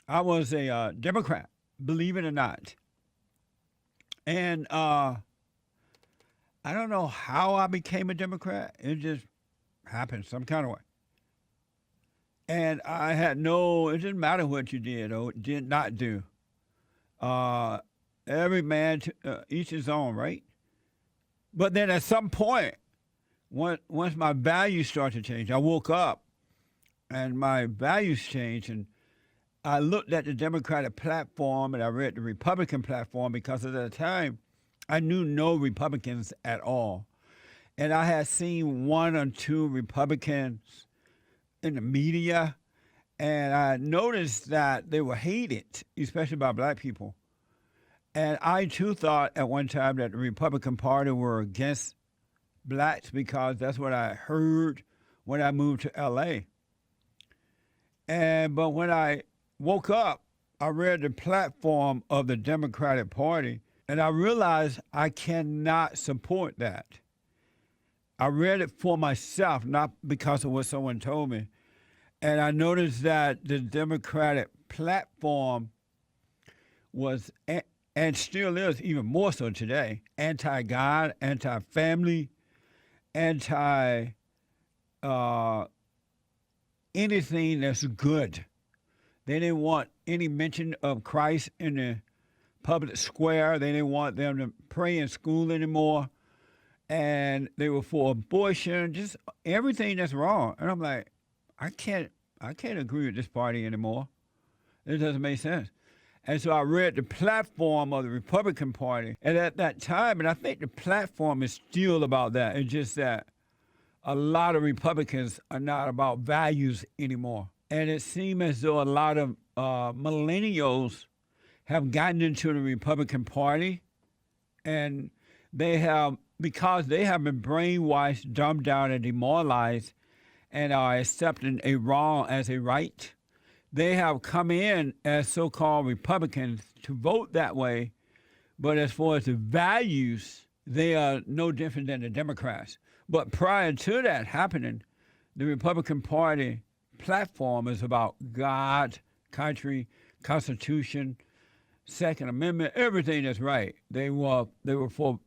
I was a Democrat, believe it or not. And I don't know how I became a Democrat. It just happened some kind of way. And I had no, it didn't matter what you did or did not do. Uh, every man, each his own, right? But then at some point, once my values started to change, I woke up and my values changed. And I looked at the Democratic platform and I read the Republican platform because at the time I knew no Republicans at all. And I had seen one or two Republicans in the media, and I noticed that they were hated, especially by black people. And I too thought at one time that the Republican Party were against blacks because that's what I heard when I moved to LA. And but when I woke up, I read the platform of the Democratic Party and I realized I cannot support that. I read it for myself, not because of what someone told me. And I noticed that the Democratic platform was, and still is even more so today, anti God, anti family, anti anything that's good. They didn't want any mention of Christ in the public square. They didn't want them to pray in school anymore. And they were for abortion, just everything that's wrong. And I'm like, I can't agree with this party anymore. It doesn't make sense. And so I read the platform of the Republican Party. And at that time, and I think the platform is still about that. It's just that a lot of Republicans are not about values anymore. And it seems as though a lot of millennials have gotten into the Republican Party and they have, because they have been brainwashed, dumbed down, and demoralized and are accepting a wrong as a right. They have come in as so-called Republicans to vote that way, but as far as the values, they are no different than the Democrats. But prior to that happening, the Republican Party platform is about God, country, Constitution, Second Amendment, everything that's right. They were for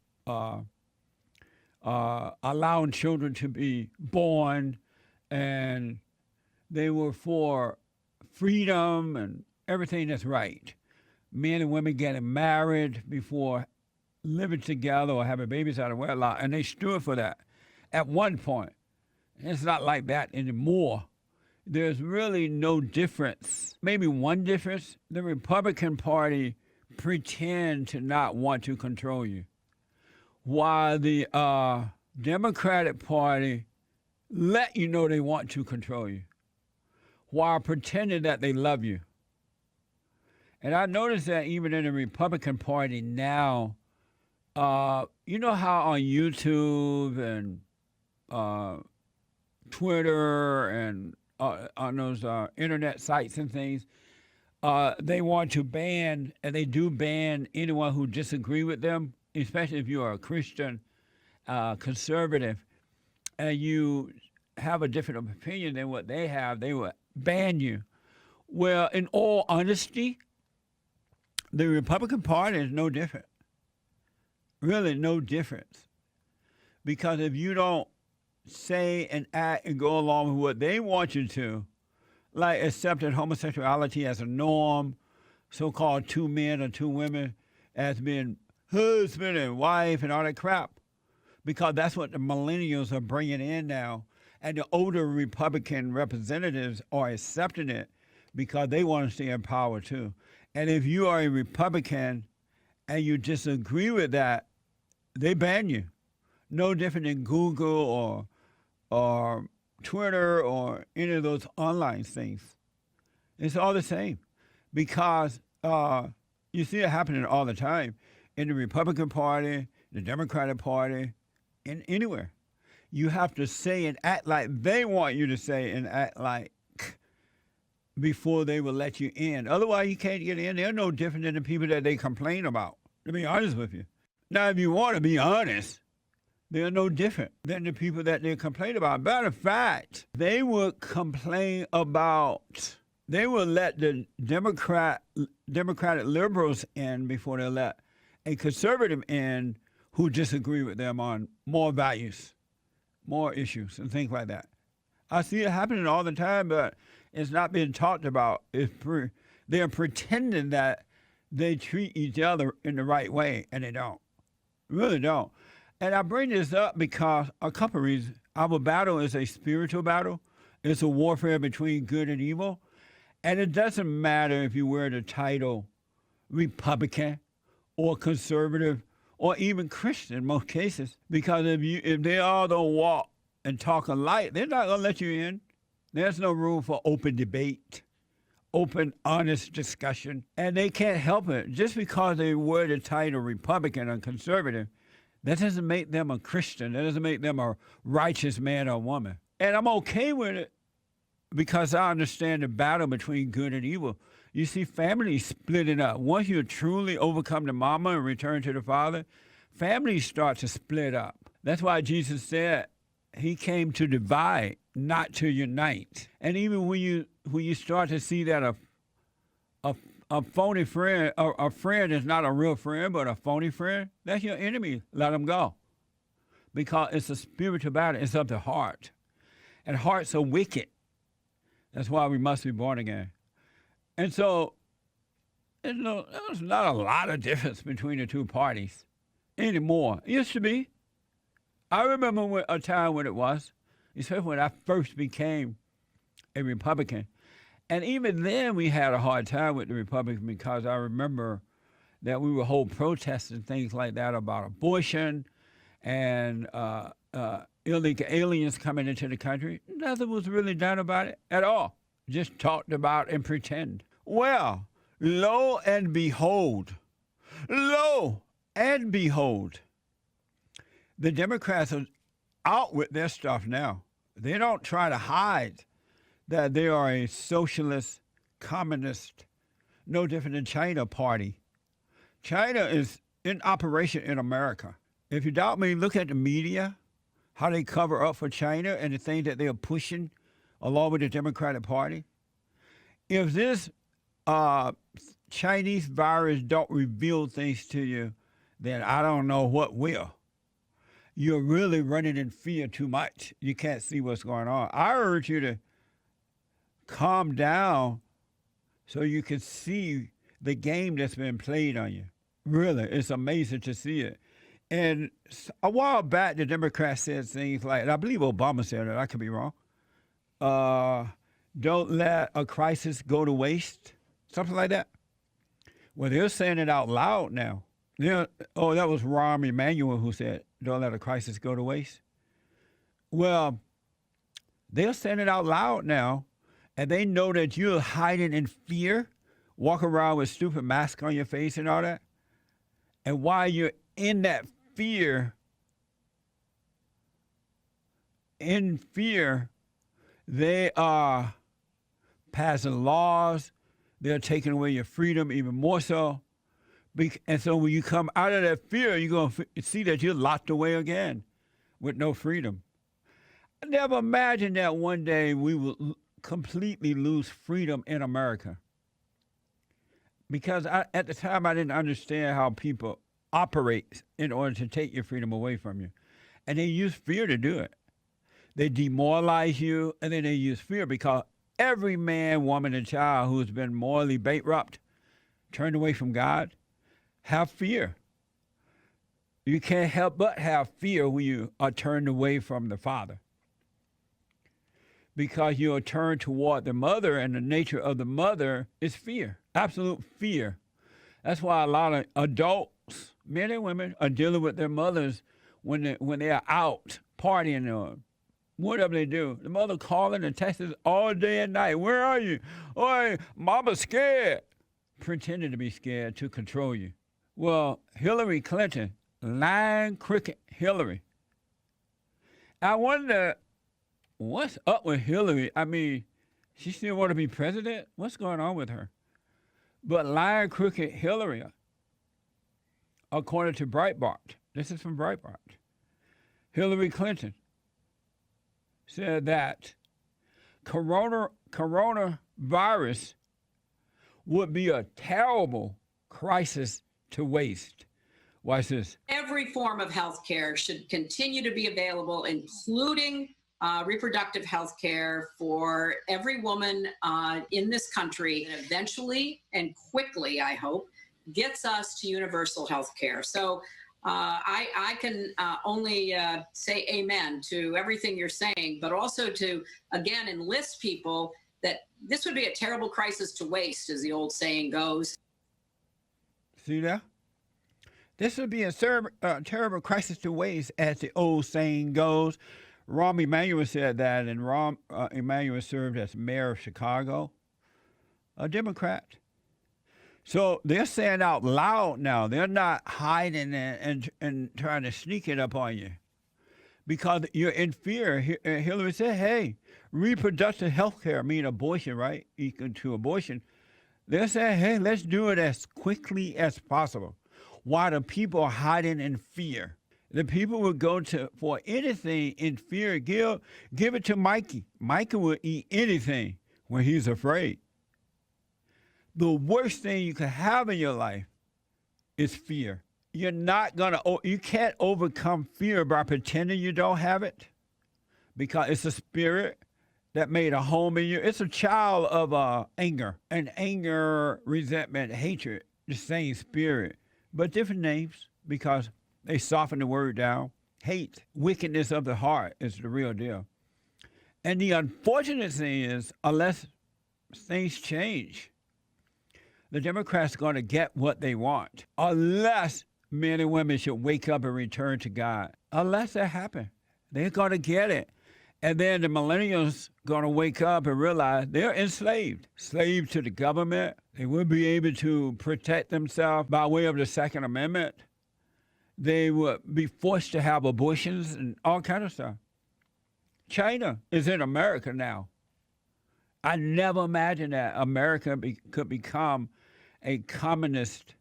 allowing children to be born, and they were for freedom and everything that's right. Men and women getting married before living together or having babies out of wedlock, and they stood for that at one point. It's not like that anymore. There's really no difference. Maybe one difference. The Republican Party pretend to not want to control you, while the Democratic Party let you know they want to control you, while pretending that they love you. And I noticed that even in the Republican Party now, you know how on YouTube and Twitter and on those internet sites and things, they want to ban, and they do ban anyone who disagree with them, especially if you are a Christian, conservative, and you have a different opinion than what they have, they will ban you. Well, in all honesty, the Republican Party is no different. Really, no difference. Because if you don't say and act and go along with what they want you to, like accepting homosexuality as a norm, so-called two men or two women as being husband and wife and all that crap, because that's what the millennials are bringing in now. And the older Republican representatives are accepting it because they want to stay in power too. And if you are a Republican and you disagree with that, they ban you. No different than Google or Twitter or any of those online things. It's all the same because you see it happening all the time in the Republican Party, the Democratic Party, in anywhere. You have to say and act like they want you to say and act like before they will let you in. Otherwise, you can't get in. They're no different than the people that they complain about, to be honest with you. Now, if you want to be honest, they're no different than the people that they complain about. Matter of fact, they would complain about They will let the Democratic liberals in before they let a conservative in who disagree with them on more values, more issues, and things like that. I see it happening all the time, but it's not being talked about. They're pretending that they treat each other in the right way, and they don't. Really don't. And I bring this up because a couple of reasons. Our battle is a spiritual battle. It's a warfare between good and evil. And it doesn't matter if you wear the title Republican or conservative or even Christian in most cases, because if they all don't walk and talk alike, they're not going to let you in. There's no room for open debate, open, honest discussion. And they can't help it. Just because they wear the title Republican or conservative, that doesn't make them a Christian. That doesn't make them a righteous man or woman. And I'm okay with it because I understand the battle between good and evil. You see families splitting up. Once you truly overcome the mama and return to the father, families start to split up. That's why Jesus said he came to divide, not to unite. And even when you start to see that a phony friend, a friend is not a real friend, but a phony friend, that's your enemy. Let them go. Because it's a spiritual battle. It's of the heart. And hearts are wicked. That's why we must be born again. And so there's not a lot of difference between the two parties anymore. It used to be. I remember a time when it was, especially when I first became a Republican. And even then we had a hard time with the Republicans because I remember that we would hold protests and things like that about abortion and illegal aliens coming into the country. Nothing was really done about it at all. Just talked about and pretend. Well, lo and behold, the Democrats are out with their stuff now. They don't try to hide that they are a socialist, communist, no different than China party. China is in operation in America. If you doubt me, look at the media, how they cover up for China and the things that they are pushing along with the Democratic Party. If this Chinese virus don't reveal things to you, then I don't know what will. You're really running in fear too much. You can't see what's going on. I urge you to calm down so you can see the game that's been played on you. Really, it's amazing to see it. And a while back, the Democrats said things like, and I believe Obama said it, I could be wrong, don't let a crisis go to waste, something like that. Well, they're saying it out loud now. That was Rahm Emanuel who said, don't let a crisis go to waste. Well, they're saying it out loud now, and they know that you're hiding in fear, walk around with stupid mask on your face and all that. And while you're in that fear, they are passing laws. They're taking away your freedom even more so. And so when you come out of that fear, you're going to see that you're locked away again with no freedom. I never imagined that one day we will completely lose freedom in America. Because at the time, I didn't understand how people operate in order to take your freedom away from you. And they use fear to do it. They demoralize you, and then they use fear because every man, woman, and child who's been morally bankrupt, turned away from God, have fear. You can't help but have fear when you are turned away from the Father. Because you are turned toward the mother, and the nature of the mother is fear, absolute fear. That's why a lot of adults, men and women, are dealing with their mothers when they are out partying or whatever they do. The mother calling and texting all day and night. Where are you? Oi, mama's scared. Pretending to be scared to control you. Well, Hillary Clinton, lying, crooked Hillary. I wonder what's up with Hillary. I mean, she still want to be president? What's going on with her? But lying, crooked Hillary, according to Breitbart, this is from Breitbart, Hillary Clinton said that coronavirus virus would be a terrible crisis to waste. Watch this. Every form of health care should continue to be available, including reproductive health care for every woman in this country, and eventually and quickly, I hope, gets us to universal health care. So I can only say amen to everything you're saying, but also to, again, enlist people that this would be a terrible crisis to waste, as the old saying goes. See that? This would be a terrible crisis to waste, as the old saying goes. Rahm Emanuel said that, and Rahm Emanuel served as mayor of Chicago, a Democrat. So they're saying out loud now. They're not hiding and trying to sneak it up on you because you're in fear. Hillary said, hey, reproductive health care, mean abortion, right? Equal to abortion. They're saying, hey, let's do it as quickly as possible. While the people are hiding in fear. The people would go to for anything in fear. Give it to Mikey. Mikey will eat anything when he's afraid. The worst thing you can have in your life is fear. You can't overcome fear by pretending you don't have it, because it's a spirit that made a home in you. It's a child of anger, resentment, hatred, the same spirit, but different names because they soften the word down. Hate, wickedness of the heart is the real deal. And the unfortunate thing is, unless things change, the Democrats are going to get what they want, unless men and women should wake up and return to God. Unless that happens, they're going to get it. And then the millennials going to wake up and realize they're enslaved, slave to the government. They will be able to protect themselves by way of the Second Amendment. They will be forced to have abortions and all kinds of stuff. China is in America now. I never imagined that America could become a communist,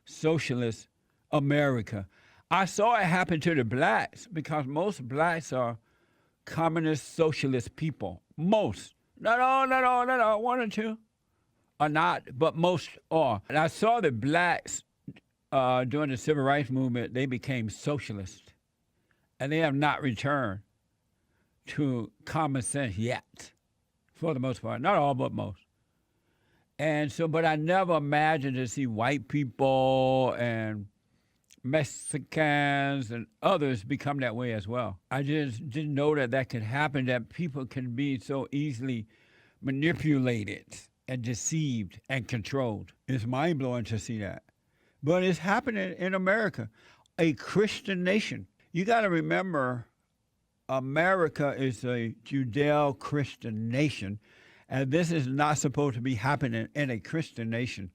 socialist America. I saw it happen to the blacks because most blacks are communist, socialist people. Most. Not all, one or two are not, but most are. And I saw the blacks during the civil rights movement, they became socialists. And they have not returned to common sense yet, for the most part. Not all, but most. And so, but I never imagined to see white people and Mexicans and others become that way as well. I just didn't know that could happen, that people can be so easily manipulated and deceived and controlled. It's mind-blowing to see that. But it's happening in America, a Christian nation. You got to remember, America is a Judeo-Christian nation, and this is not supposed to be happening in a Christian nation.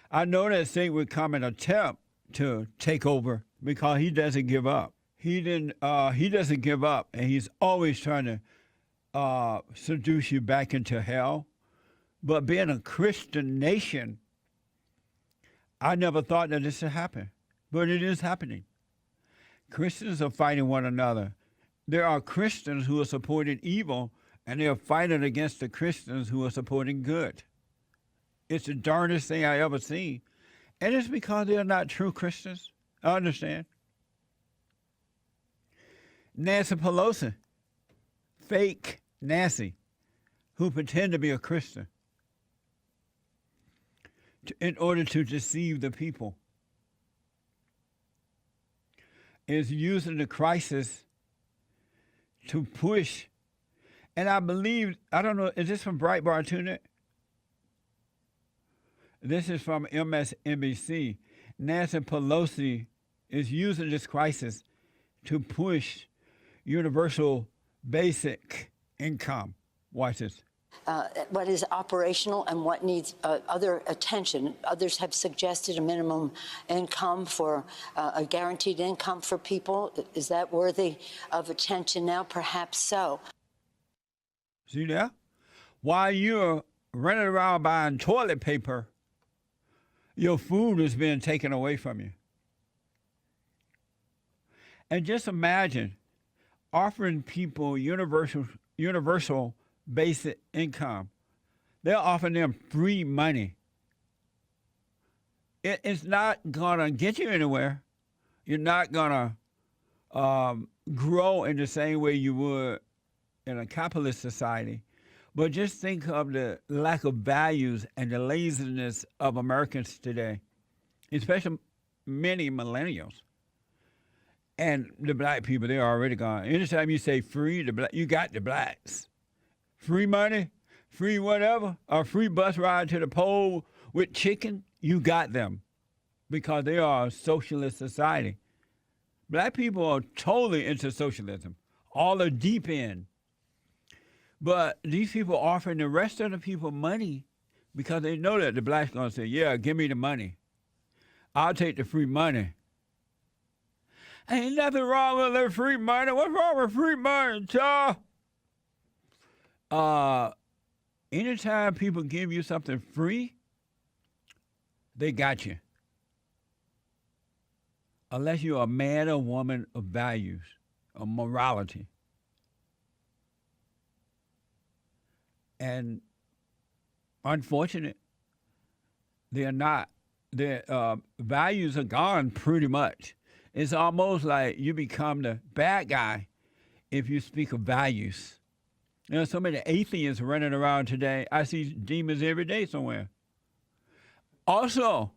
I know that Satan would come and attempt to take over because he doesn't give up. He doesn't give up, and he's always trying to seduce you back into hell. But being a Christian nation, I never thought that this would happen, but it is happening. Christians are fighting one another. There are Christians who are supporting evil, and they are fighting against the Christians who are supporting good. It's the darndest thing I ever seen. And it's because they're not true Christians. I understand. Nancy Pelosi, fake Nancy, who pretend to be a Christian in order to deceive the people, is using the crisis to push. And I believe, I don't know, is this from Breitbart Tunic? This is from MSNBC. Nancy Pelosi is using this crisis to push universal basic income. Watch this. What is operational and what needs other attention. Others have suggested a minimum income for a guaranteed income for people. Is that worthy of attention now? Perhaps so. See that? While you're running around buying toilet paper, your food is being taken away from you. And just imagine offering people universal basic income. They're offering them free money. It's not going to get you anywhere. You're not going to grow in the same way you would in a capitalist society. But just think of the lack of values and the laziness of Americans today, especially many millennials. And the black people, they're already gone. Anytime you say free, you got the blacks. Free money, free whatever, a free bus ride to the pole with chicken, you got them because they are a socialist society. Black people are totally into socialism, all the deep end. But these people offering the rest of the people money because they know that the blacks going to say, yeah, give me the money. I'll take the free money. Ain't nothing wrong with the free money. What's wrong with free money, child? Anytime people give you something free, they got you. Unless you're a man or woman of values, of morality. And unfortunate, they're not. Their values are gone pretty much. It's almost like you become the bad guy if you speak of values. There are so many atheists running around today. I see demons every day somewhere. Also,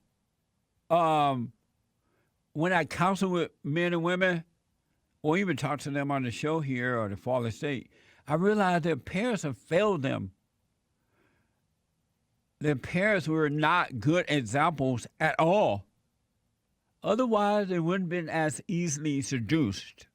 when I counsel with men and women, or even talk to them on the show here or the Fallen State, I realize their parents have failed them. Their parents were not good examples at all. Otherwise, they wouldn't have been as easily seduced.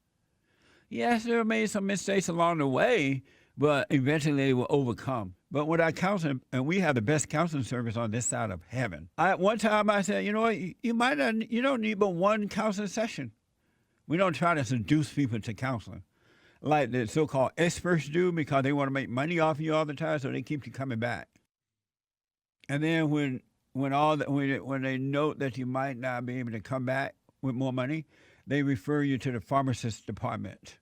Yes, they made some mistakes along the way, but eventually they will overcome. But when I counsel, and we have the best counseling service on this side of heaven. One time I said, you know what, you don't need but one counseling session. We don't try to seduce people to counseling, like the so-called experts do, because they want to make money off you all the time, so they keep you coming back. And then when they note that you might not be able to come back with more money, they refer you to the pharmacist department.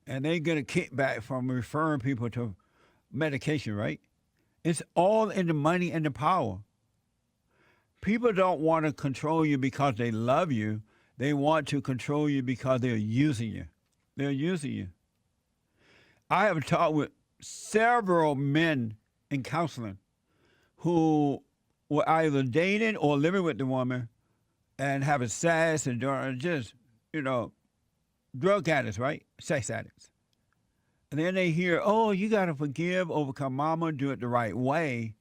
And they get a kickback from referring people to medication, right? It's all in the money and the power. People don't want to control you because they love you. They want to control you because they're using you. They're using you. I have talked with several men in counseling who were either dating or living with the woman and having sex and just, drug addicts, right? Sex addicts. And then they hear, oh, you got to forgive, overcome mama, do it the right way.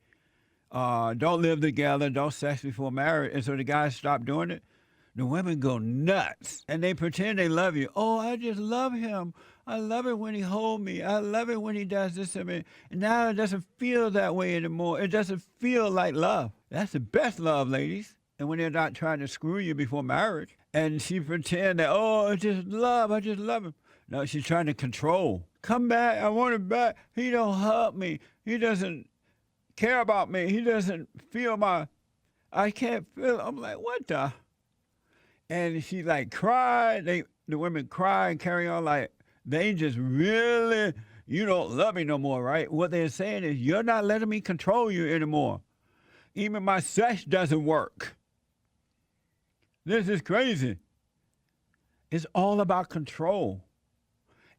Don't live together, don't sex before marriage. And so the guys stop doing it. The women go nuts and they pretend they love you. Oh, I just love him. I love it when he holds me. I love it when he does this to me. And now it doesn't feel that way anymore. It doesn't feel like love. That's the best love, ladies. And when they're not trying to screw you before marriage. And she pretend that, oh, I just love him. No, she's trying to control. Come back, I want him back. He don't hug me. He doesn't care about me. He doesn't feel I can't feel it. I'm like, what the? And she like cried. The women cry and carry on like, they just really, you don't love me no more, right? What they're saying is, you're not letting me control you anymore. Even my sex doesn't work. This is crazy. It's all about control.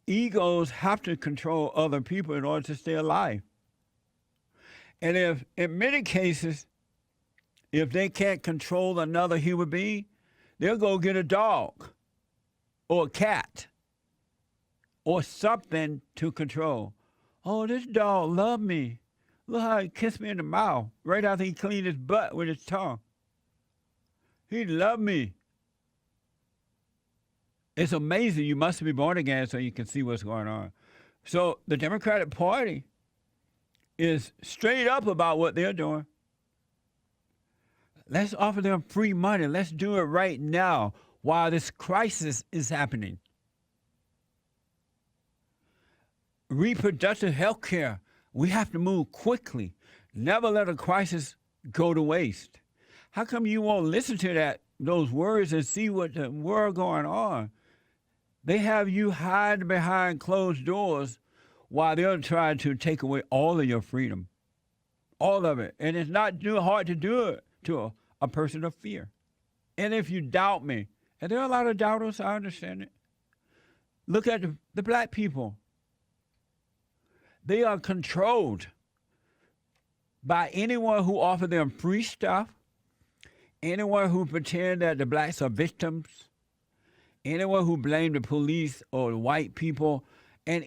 Egos have to control other people in order to stay alive. And if, in many cases, if they can't control another human being, they'll go get a dog or a cat or something to control. Oh, this dog loved me. Look how he kissed me in the mouth right after he cleaned his butt with his tongue. He loved me. It's amazing. You must be born again so you can see what's going on. So the Democratic Party is straight up about what they're doing. Let's offer them free money. Let's do it right now while this crisis is happening. Reproductive health care. We have to move quickly. Never let a crisis go to waste. How come you won't listen to those words and see what the world going on? They have you hide behind closed doors while they're trying to take away all of your freedom. all of it. And it's not hard to do it to a person of fear. And if you doubt me, and there are a lot of doubters, I understand it. Look at the black people. They are controlled by anyone who offers them free stuff, anyone who pretend that the blacks are victims, anyone who blame the police or the white people. And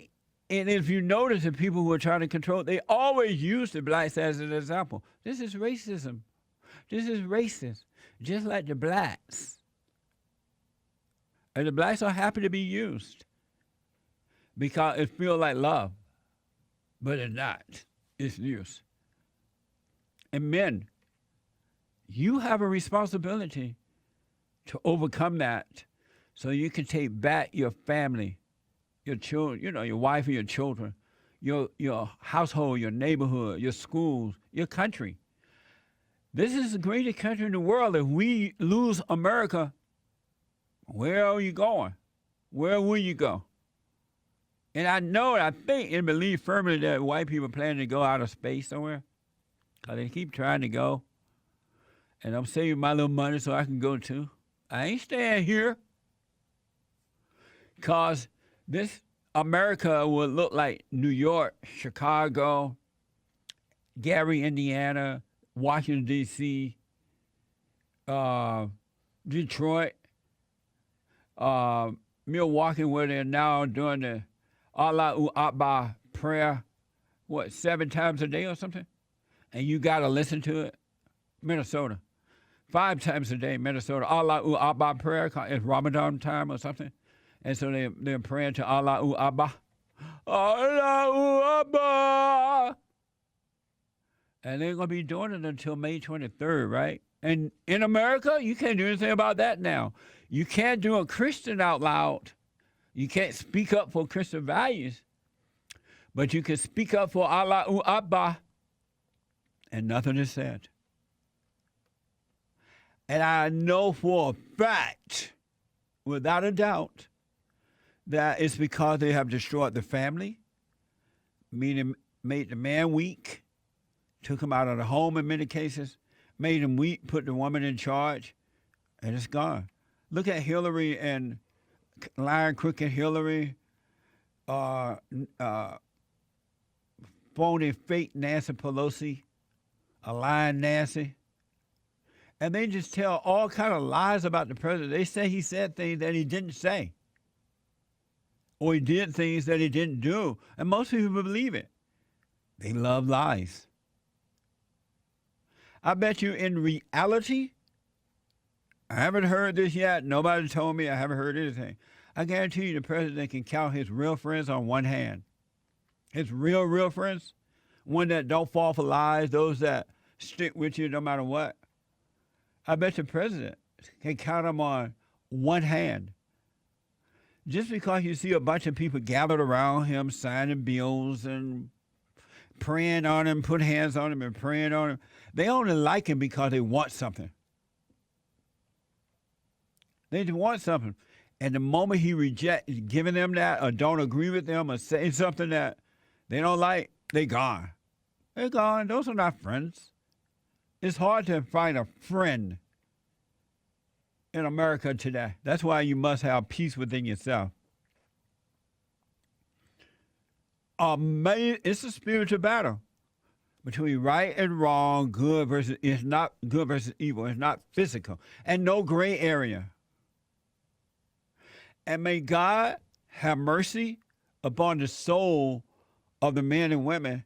if you notice the people who are trying to control, they always use the blacks as an example. This is racism. This is racist, just like the blacks. And the blacks are happy to be used because it feels like love, but it's not. It's use. And men, you have a responsibility to overcome that so you can take back your family, your children, your wife and your children, your household, your neighborhood, your schools, your country. This is the greatest country in the world. If we lose America, where are you going? Where will you go? And I think and believe firmly that white people plan to go out of space somewhere because they keep trying to go. And I'm saving my little money so I can go too. I ain't staying here because this America will look like New York, Chicago, Gary, Indiana, Washington, D.C., Detroit, Milwaukee, where they're now doing the Allah Akbar prayer, 7 times a day or something? And you got to listen to it. Minnesota, 5 times a day, Minnesota. Allah Akbar prayer, it's Ramadan time or something. And so they're praying to Allah Akbar. Allah Akbar. And they're going to be doing it until May 23rd, right? And in America, you can't do anything about that now. You can't do a Christian out loud. You can't speak up for Christian values. But you can speak up for Allah Akbar. And nothing is said. And I know for a fact, without a doubt, that it's because they have destroyed the family, meaning made the man weak, took him out of the home in many cases, made him weak, put the woman in charge, and it's gone. Look at Hillary and lying, crooked Hillary, phony, fake Nancy Pelosi, a lying Nancy. And they just tell all kind of lies about the president. They say he said things that he didn't say. Or he did things that he didn't do. And most people believe it. They love lies. I bet you in reality, I haven't heard this yet. Nobody told me. I haven't heard anything. I guarantee you the president can count his real friends on one hand. His real friends, one that don't fall for lies, those that stick with you no matter what. I bet the president can count them on one hand. Just because you see a bunch of people gathered around him, signing bills and praying on him, put hands on him and praying on him, they only like him because they want something. They just want something. And the moment he rejects giving them that or don't agree with them or saying something that they don't like, they're gone. They're gone. Those are not friends. It's hard to find a friend in America today. That's why you must have peace within yourself. It's a spiritual battle between right and wrong, good versus, it's not good versus evil. It's not physical. And no gray area. And may God have mercy upon the soul of the men and women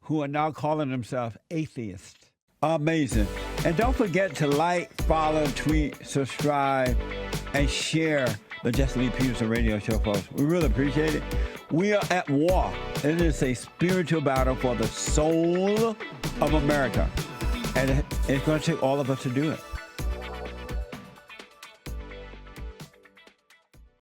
who are now calling themselves atheists. Amazing. And don't forget to like, follow, tweet, subscribe, and share the JLP Peterson radio show, folks. We really appreciate it. We are at war. It is a spiritual battle for the soul of America. And it's going to take all of us to do it.